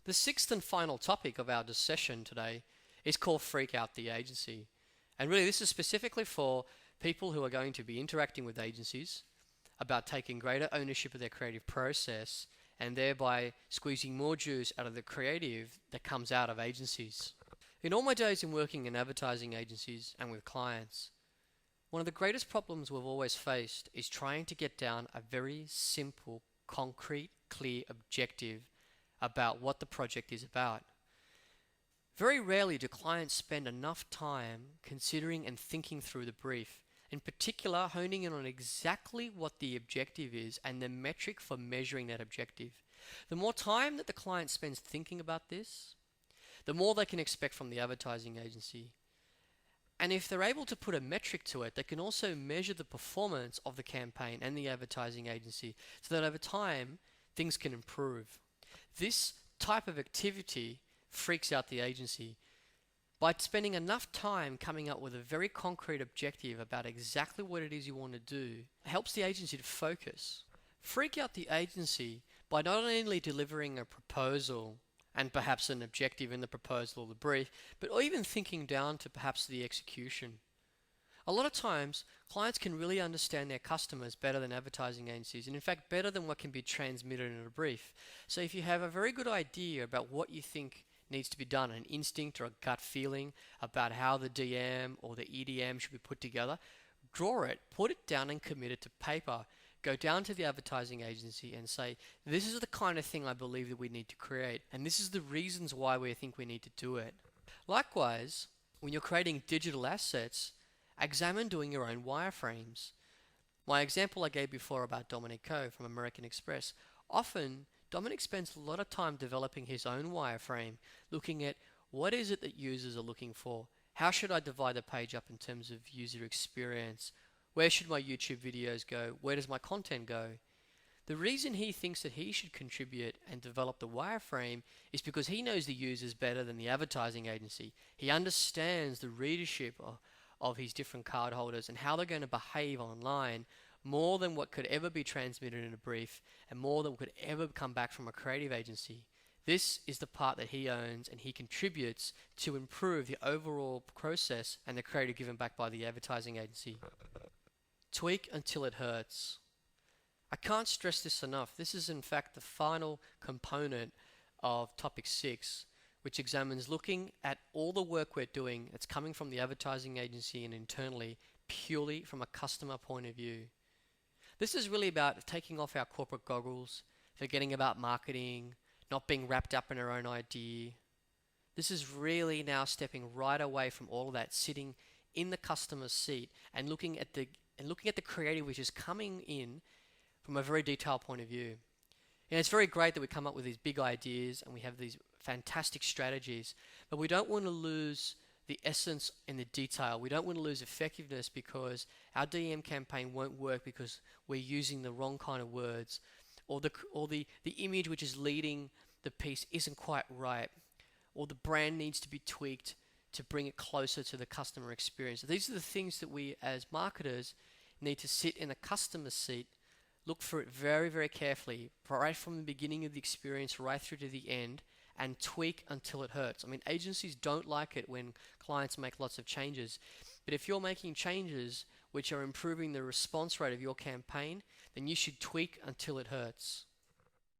The sixth and final topic of our session today is called Freak Out the Agency. And really, this is specifically for people who are going to be interacting with agencies about taking greater ownership of their creative process and thereby squeezing more juice out of the creative that comes out of agencies. In all my days in working in advertising agencies and with clients, one of the greatest problems we've always faced is trying to get down a very simple, concrete, clear objective about what the project is about. Very rarely do clients spend enough time considering and thinking through the brief, in particular honing in on exactly what the objective is and the metric for measuring that objective. The more time that the client spends thinking about this, the more they can expect from the advertising agency. And if they're able to put a metric to it, they can also measure the performance of the campaign and the advertising agency so that over time things can improve. This type of activity freaks out the agency. By spending enough time coming up with a very concrete objective about exactly what it is you want to do, it helps the agency to focus. Freak out the agency by not only delivering a proposal and perhaps an objective in the proposal or the brief, but even thinking down to perhaps the execution. A lot of times, clients can really understand their customers better than advertising agencies, and in fact better than what can be transmitted in a brief. So if you have a very good idea about what you think needs to be done, an instinct or a gut feeling about how the DM or the EDM should be put together, draw it, put it down and commit it to paper. Go down to the advertising agency and say, this is the kind of thing I believe that we need to create, and this is the reasons why we think we need to do it. Likewise, when you're creating digital assets, examine doing your own wireframes. My example I gave before about Dominic Coe from American Express. Often, Dominic spends a lot of time developing his own wireframe, looking at what is it that users are looking for. How should I divide the page up in terms of user experience? Where should my YouTube videos go? Where does my content go? The reason he thinks that he should contribute and develop the wireframe is because he knows the users better than the advertising agency. He understands the readership of his different cardholders and how they're going to behave online more than what could ever be transmitted in a brief and more than could ever come back from a creative agency. This is the part that he owns, and he contributes to improve the overall process and the creative given back by the advertising agency. Tweak until it hurts. I can't stress this enough. This is in fact the final component of topic 6, which examines looking at all the work we're doing that's coming from the advertising agency and internally purely from a customer point of view. This is really about taking off our corporate goggles, forgetting about marketing, not being wrapped up in our own idea. This is really now stepping right away from all of that, sitting in the customer's seat and looking at the creative which is coming in from a very detailed point of view. And it's very great that we come up with these big ideas and we have these fantastic strategies, but we don't want to lose the essence and the detail. We don't want to lose effectiveness because our DM campaign won't work because we're using the wrong kind of words, or the image which is leading the piece isn't quite right, or the brand needs to be tweaked to bring it closer to the customer experience. These are the things that we as marketers need to sit in the customer seat, look for it very, very carefully, right from the beginning of the experience right through to the end, and tweak until it hurts. I mean, agencies don't like it when clients make lots of changes, but if you're making changes which are improving the response rate of your campaign, then you should tweak until it hurts.